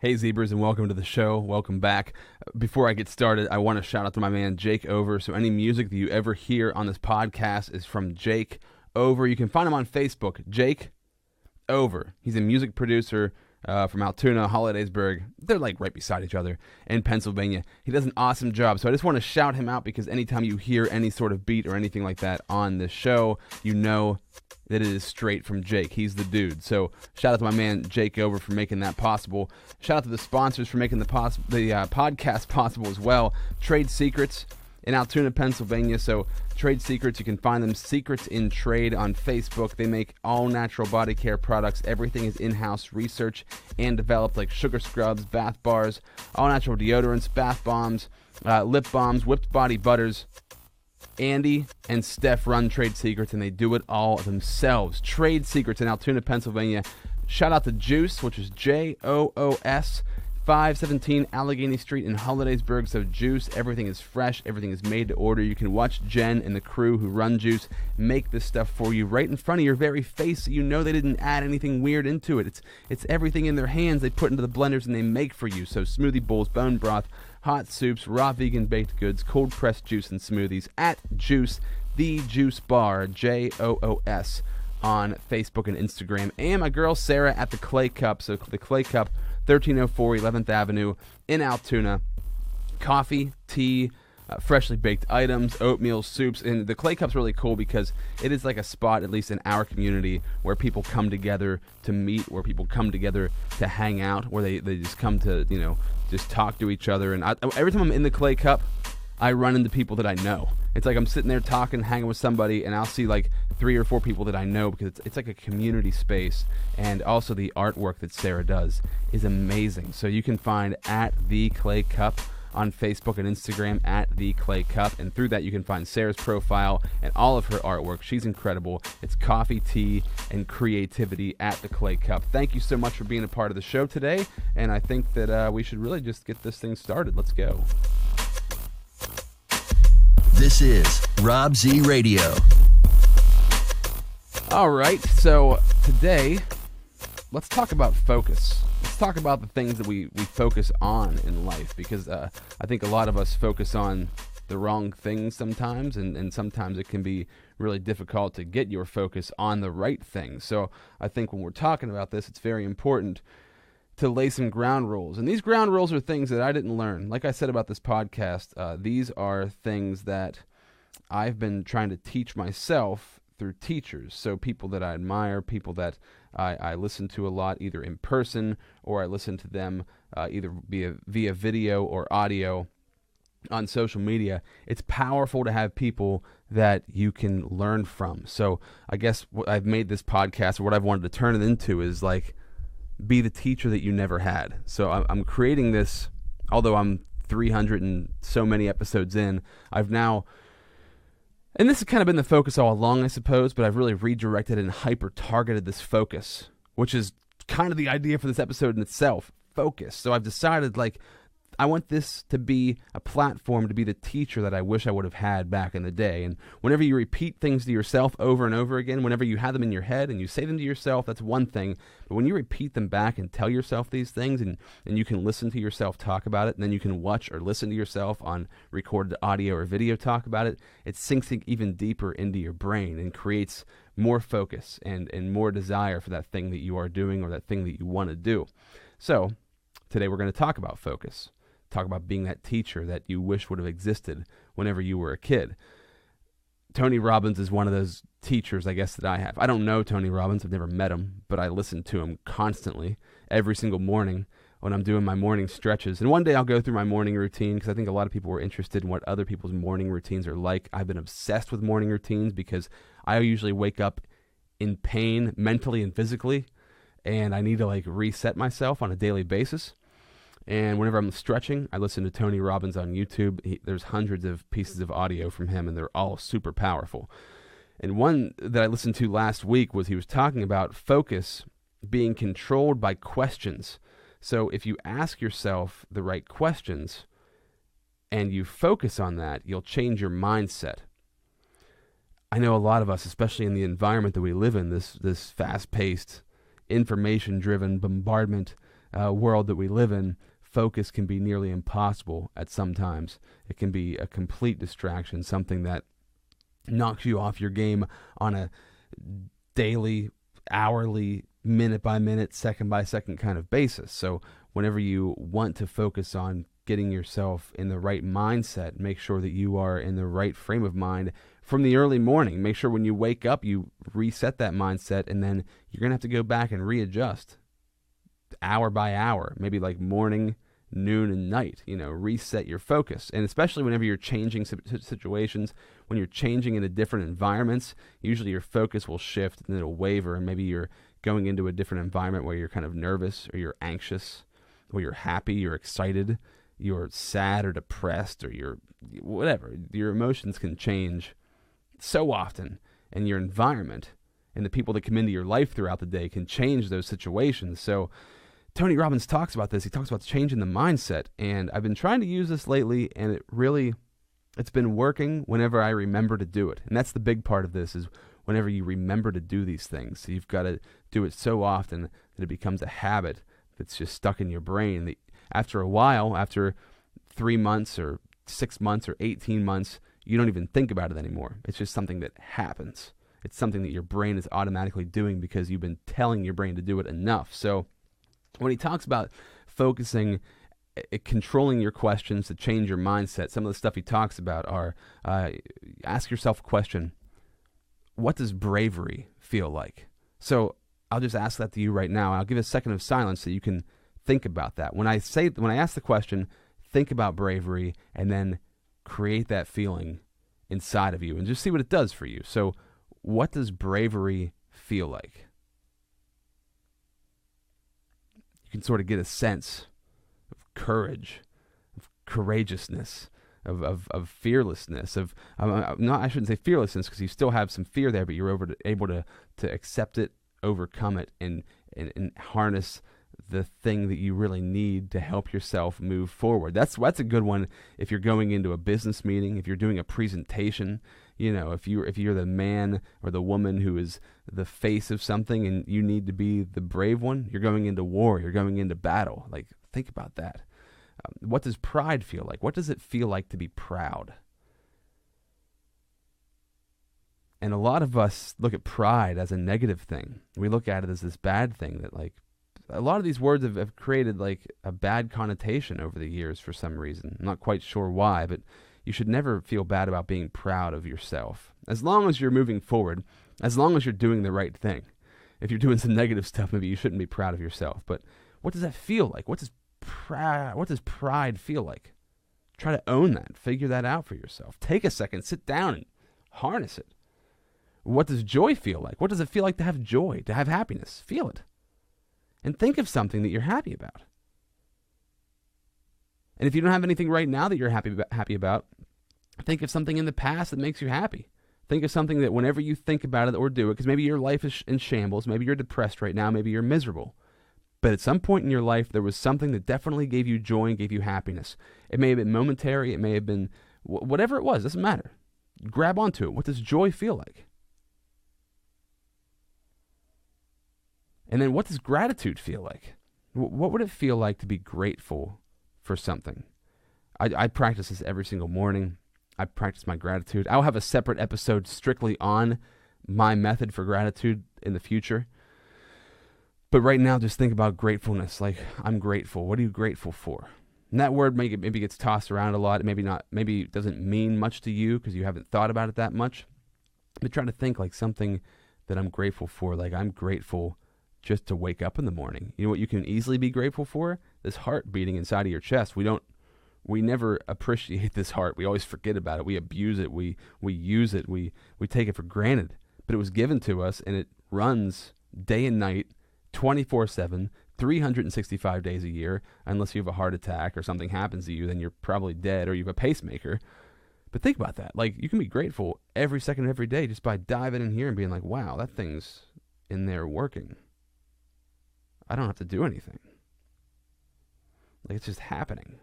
Hey Zebras, and welcome to the show. Welcome back. Before I get started, I want to shout out to my man Jake Over. So any music that you ever hear on this podcast is from Jake Over. You can find him on Facebook, Jake Over. He's a music producer from Altoona, Hollidaysburg. They're like right beside each other in Pennsylvania. He does an awesome job. So I just want to shout him out because anytime you hear any sort of beat or anything like that on this show, you know that it is straight from Jake. He's the dude. So shout out to my man Jake Over for making that possible. Shout out to the sponsors for making the podcast possible as well. Trade Secrets in Altoona, Pennsylvania. So Trade Secrets, you can find them Secrets in Trade on Facebook. They make all natural body care products. Everything is in-house research and developed, like sugar scrubs, bath bars, all natural deodorants, bath bombs, lip balms, whipped body butters. Andy and Steph run Trade Secrets, and they do it all themselves. Trade Secrets in Altoona, Pennsylvania. Shout out to Juice, which is Joos, 517 Allegheny Street in Hollidaysburg. So Juice, everything is fresh, everything is made to order. You can watch Jen and the crew who run Juice make this stuff for you right in front of your very face, so you know they didn't add anything weird into it. It's everything in their hands they put into the blenders and they make for you. So smoothie bowls, bone broth, hot soups, raw vegan baked goods, cold pressed juice and smoothies at Juice, the Juice Bar, Joos, on Facebook and Instagram. And my girl Sarah at the Clay Cup. So the Clay Cup, 1304 11th Avenue in Altoona. Coffee, tea, freshly baked items, oatmeal, soups. And the Clay Cup's really cool because it is like a spot, at least in our community, where people come together to meet, where people come together to hang out, where they just come to, just talk to each other. And every time I'm in the Clay Cup, I run into people that I know. It's like I'm sitting there talking, hanging with somebody, and I'll see like 3 or 4 people that I know because it's like a community space. And also the artwork that Sarah does is amazing. So you can find at The Clay Cup on Facebook and Instagram, at The Clay Cup. And through that, you can find Sarah's profile and all of her artwork. She's incredible. It's coffee, tea, and creativity at The Clay Cup. Thank you so much for being a part of the show today. And I think that we should really just get this thing started. Let's go. This is Rob Z Radio. All right, so today, let's talk about focus. Let's talk about the things that we focus on in life, because I think a lot of us focus on the wrong things sometimes, and sometimes it can be really difficult to get your focus on the right things. So I think when we're talking about this, it's very important to lay some ground rules. And these ground rules are things that I didn't learn. Like I said about this podcast, these are things that I've been trying to teach myself through teachers. So people that I admire, people that I listen to a lot, either in person or I listen to them either via video or audio on social media. It's powerful to have people that you can learn from. So I guess what I've made this podcast, or what I've wanted to turn it into, is like, be the teacher that you never had. So I'm creating this, although I'm 300 and so many episodes in, I've now, and this has kind of been the focus all along, I suppose, but I've really redirected and hyper-targeted this focus, which is kind of the idea for this episode in itself, focus. So I've decided, I want this to be a platform to be the teacher that I wish I would have had back in the day. And whenever you repeat things to yourself over and over again, whenever you have them in your head and you say them to yourself, that's one thing. But when you repeat them back and tell yourself these things, and you can listen to yourself talk about it, and then you can watch or listen to yourself on recorded audio or video talk about it, it sinks even deeper into your brain and creates more focus and more desire for that thing that you are doing or that thing that you want to do. So today we're going to talk about focus. Talk about being that teacher that you wish would have existed whenever you were a kid. Tony Robbins is one of those teachers, I guess, that I have. I don't know Tony Robbins. I've never met him, but I listen to him constantly every single morning when I'm doing my morning stretches. And one day I'll go through my morning routine because I think a lot of people were interested in what other people's morning routines are like. I've been obsessed with morning routines because I usually wake up in pain mentally and physically, and I need to reset myself on a daily basis. And whenever I'm stretching, I listen to Tony Robbins on YouTube. There's hundreds of pieces of audio from him, and they're all super powerful. And one that I listened to last week was he was talking about focus being controlled by questions. So if you ask yourself the right questions and you focus on that, you'll change your mindset. I know a lot of us, especially in the environment that we live in, this fast-paced, information-driven bombardment world that we live in, focus can be nearly impossible at some times. It can be a complete distraction, something that knocks you off your game on a daily, hourly, minute by minute, second by second kind of basis. So whenever you want to focus on getting yourself in the right mindset, make sure that you are in the right frame of mind from the early morning. Make sure when you wake up, you reset that mindset, and then you're going to have to go back and readjust hour by hour, maybe like morning, noon, and night. Reset your focus. And especially whenever you're changing situations, when you're changing into different environments, usually your focus will shift and it'll waver, and maybe you're going into a different environment where you're kind of nervous, or you're anxious, or you're happy, you're excited, you're sad or depressed, or you're whatever. Your emotions can change so often, and your environment and the people that come into your life throughout the day can change those situations. So Tony Robbins talks about this. He talks about changing the mindset, and I've been trying to use this lately, and it's been working whenever I remember to do it. And that's the big part of this, is whenever you remember to do these things. So you've got to do it so often that it becomes a habit that's just stuck in your brain, that after a while, after 3 months or 6 months or 18 months, you don't even think about it anymore. It's just something that happens. It's something that your brain is automatically doing because you've been telling your brain to do it enough. So when he talks about focusing, controlling your questions to change your mindset, some of the stuff he talks about are, ask yourself a question: what does bravery feel like? So I'll just ask that to you right now. I'll give a second of silence so you can think about that. When I ask the question, think about bravery, and then create that feeling inside of you, and just see what it does for you. So what does bravery feel like? You can sort of get a sense of courage, of courageousness, of fearlessness, I shouldn't say fearlessness, because you still have some fear there, but you're able to accept it, overcome it, and harness the thing that you really need to help yourself move forward. That's a good one if you're going into a business meeting, if you're doing a presentation, if you're the man or the woman who is the face of something and you need to be the brave one. You're going into war, you're going into battle. Like, think about that. What does pride feel like? What does it feel like to be proud? And a lot of us look at pride as a negative thing. We look at it as this bad thing that, like, a lot of these words have created like a bad connotation over the years for some reason. I'm not quite sure why, but you should never feel bad about being proud of yourself. As long as you're moving forward, as long as you're doing the right thing. If you're doing some negative stuff, maybe you shouldn't be proud of yourself. But what does that feel like? What does pride feel like? Try to own that. Figure that out for yourself. Take a second, sit down and harness it. What does joy feel like? What does it feel like to have joy, to have happiness? Feel it. And think of something that you're happy about. And if you don't have anything right now that you're happy about, think of something in the past that makes you happy. Think of something that whenever you think about it or do it, because maybe your life is in shambles, maybe you're depressed right now, maybe you're miserable. But at some point in your life, there was something that definitely gave you joy and gave you happiness. It may have been momentary, it may have been whatever it was, doesn't matter. Grab onto it. What does joy feel like? And then what does gratitude feel like? What would it feel like to be grateful for something? I practice this every single morning. I practice my gratitude. I'll have a separate episode strictly on my method for gratitude in the future. But right now, just think about gratefulness. Like, I'm grateful. What are you grateful for? And that word maybe gets tossed around a lot. Maybe it doesn't mean much to you because you haven't thought about it that much. But try to think like something that I'm grateful for. Like, I'm grateful just to wake up in the morning. You know what you can easily be grateful for? This heart beating inside of your chest. We never appreciate this heart. We always forget about it. We abuse it. We use it. We take it for granted. But it was given to us, and it runs day and night, 24/7, 365 days a year. Unless you have a heart attack or something happens to you, then you're probably dead, or you have a pacemaker. But think about that. Like, you can be grateful every second of every day just by diving in here and being like, wow, that thing's in there working. I don't have to do anything. Like, it's just happening.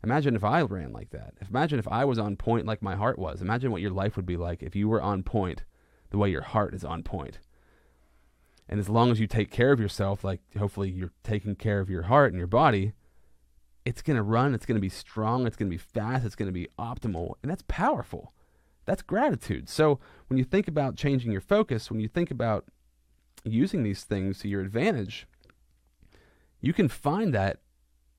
Imagine if I ran like that. Imagine if I was on point like my heart was. Imagine what your life would be like if you were on point the way your heart is on point. And as long as you take care of yourself, like hopefully you're taking care of your heart and your body, it's going to run, it's going to be strong, it's going to be fast, it's going to be optimal. And that's powerful. That's gratitude. So when you think about changing your focus, when you think about using these things to your advantage, you can find that,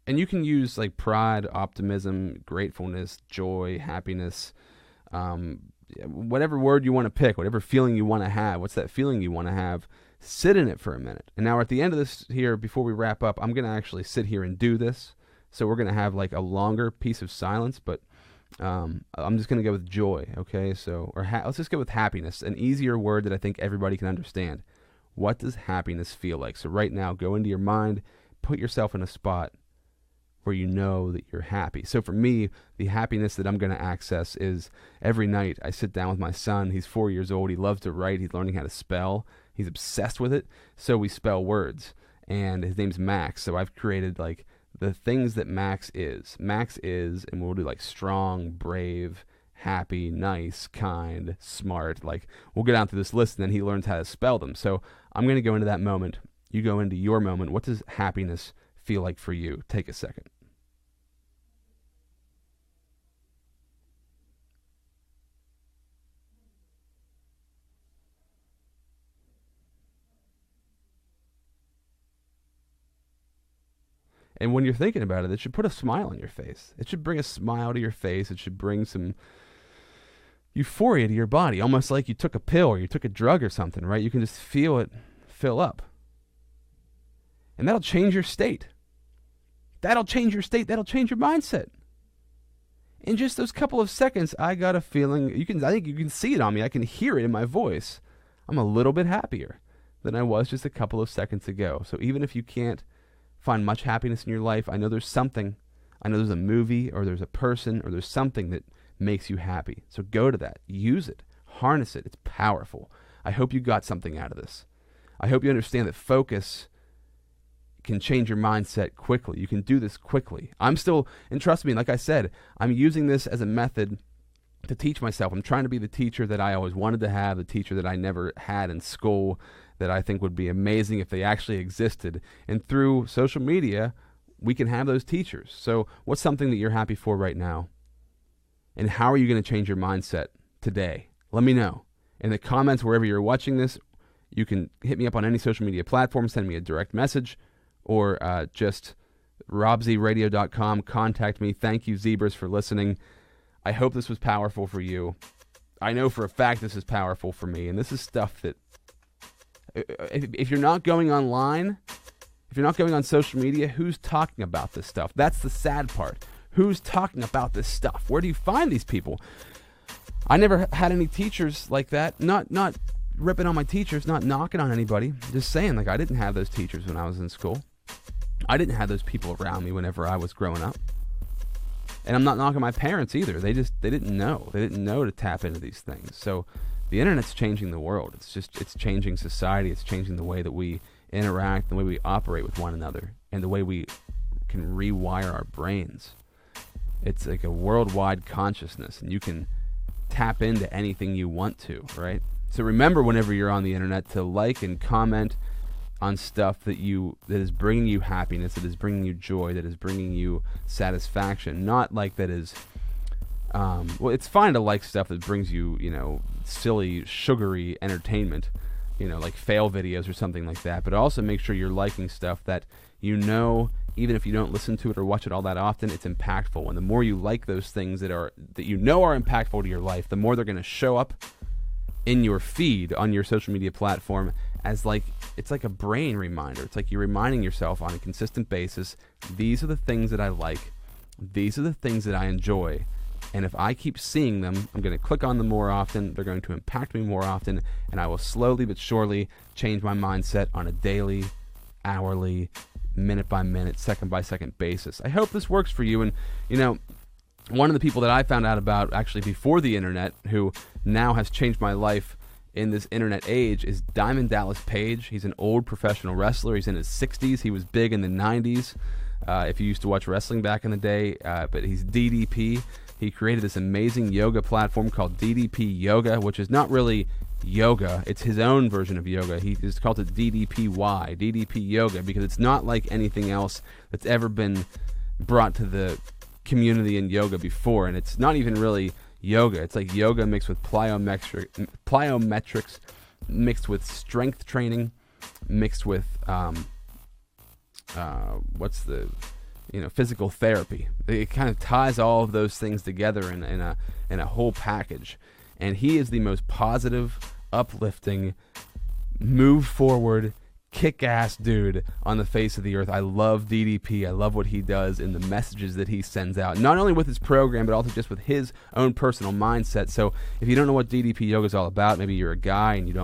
and you can use like pride, optimism, gratefulness, joy, happiness, whatever word you want to pick, whatever feeling you want to have. What's that feeling you want to have? Sit in it for a minute. And now at the end of this here, before we wrap up, I'm going to actually sit here and do this. So we're going to have like a longer piece of silence, but I'm just going to go with joy, okay? So, let's just go with happiness, an easier word that I think everybody can understand. What does happiness feel like? So right now, go into your mind, put yourself in a spot where you know that you're happy. So for me, the happiness that I'm going to access is every night I sit down with my son. He's 4 years old. He loves to write. He's learning how to spell. He's obsessed with it. So we spell words. And his name's Max. So I've created like the things that Max is. Max is, and we'll do like strong, brave, happy, nice, kind, smart. Like we'll go down through this list and then he learns how to spell them. So I'm going to go into that moment. You go into your moment. What does happiness feel like for you? Take a second. And when you're thinking about it, it should put a smile on your face. It should bring a smile to your face. It should bring some euphoria to your body, almost like you took a pill or you took a drug or something, right? You can just feel it fill up. And that'll change your state. That'll change your state. That'll change your mindset. In just those couple of seconds, I got a feeling, I think you can see it on me. I can hear it in my voice. I'm a little bit happier than I was just a couple of seconds ago. So even if you can't find much happiness in your life, I know there's something. I know there's a movie or there's a person or there's something that makes you happy. So go to that. Use it. Harness it. It's powerful. I hope you got something out of this. I hope you understand that focus can change your mindset quickly. You can do this quickly. I'm still, and trust me, like I said, I'm using this as a method to teach myself. I'm trying to be the teacher that I always wanted to have, the teacher that I never had in school, that I think would be amazing if they actually existed. And through social media, we can have those teachers. So what's something that you're happy for right now? And how are you going to change your mindset today? Let me know. In the comments, wherever you're watching this, you can hit me up on any social media platform, send me a direct message, or just robzradio.com. Contact me. Thank you, Zebras, for listening. I hope this was powerful for you. I know for a fact this is powerful for me, and this is stuff that if you're not going online, if you're not going on social media, who's talking about this stuff? That's the sad part. Who's talking about this stuff? Where do you find these people? I never had any teachers like that. Not ripping on my teachers, not knocking on anybody. Just saying, like, I didn't have those teachers when I was in school. I didn't have those people around me whenever I was growing up. And I'm not knocking my parents either. They didn't know. They didn't know to tap into these things. So the internet's changing the world. It's changing society. It's changing the way that we interact, the way we operate with one another, and the way we can rewire our brains. It's like a worldwide consciousness, and you can tap into anything you want to, right? So remember, whenever you're on the internet, to like and comment on stuff that is bringing you happiness, that is bringing you joy, that is bringing you satisfaction. Not like that is, well, it's fine to like stuff that brings you, silly, sugary entertainment, like fail videos or something like that. But also make sure you're liking stuff that even if you don't listen to it or watch it all that often, it's impactful. And the more you like those things that are impactful to your life, the more they're going to show up in your feed on your social media platform as it's like a brain reminder. It's like you're reminding yourself on a consistent basis, these are the things that I like, these are the things that I enjoy, and if I keep seeing them, I'm going to click on them more often, they're going to impact me more often, and I will slowly but surely change my mindset on a daily, hourly, minute by minute, second by second basis. I hope this works for you. And one of the people that I found out about actually before the internet, who now has changed my life in this internet age, is Diamond Dallas Page. He's an old professional wrestler. He's in his 60s. He was big in the 90s, if you used to watch wrestling back in the day. But he's DDP. He created this amazing yoga platform called DDP Yoga, which is not really yoga. It's his own version of yoga. He just called it DDPY, DDP yoga, because it's not like anything else that's ever been brought to the community in yoga before. And it's not even really yoga. It's like yoga mixed with plyometrics, mixed with strength training, mixed with physical therapy. It kind of ties all of those things together in a whole package. And he is the most positive, uplifting, move forward, kick-ass dude on the face of the earth. I love DDP. I love what he does and the messages that he sends out, not only with his program, but also just with his own personal mindset. So if you don't know what DDP yoga is all about, maybe you're a guy and you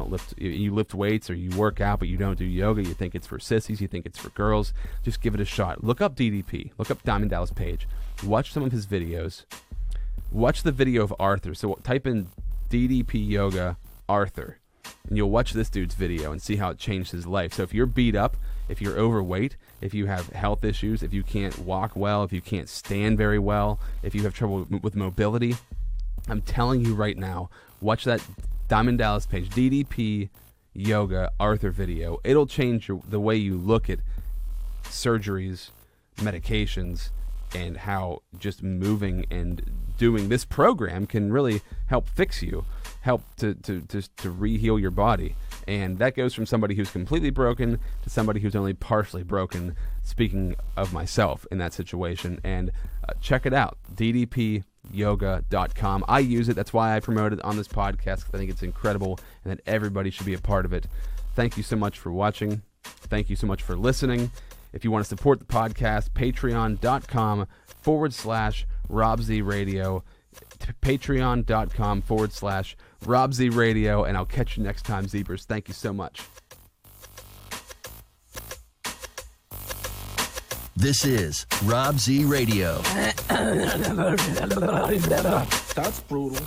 lift weights, or you work out but you don't do yoga, you think it's for sissies, you think it's for girls, just give it a shot. Look up DDP. Look up Diamond Dallas Page. Watch some of his videos. Watch the video of Arthur. So type in DDP yoga Arthur, and you'll watch this dude's video and see how it changed his life. So if you're beat up, if you're overweight, if you have health issues, if you can't walk well, if you can't stand very well, if you have trouble with mobility, I'm telling you right now, watch that Diamond Dallas Page DDP yoga Arthur video. It'll change the way you look at surgeries, medications, and how just moving and doing this program can really help fix you, help to re-heal your body. And that goes from somebody who's completely broken to somebody who's only partially broken, speaking of myself in that situation. And check it out, ddpyoga.com. I use it. That's why I promote it on this podcast, because I think it's incredible and that everybody should be a part of it. Thank you so much for watching. Thank you so much for listening. If you want to support the podcast, patreon.com/Rob Z Radio, patreon.com/Rob Z Radio, and I'll catch you next time, Zebras. Thank you so much. This is Rob Z Radio. That's brutal.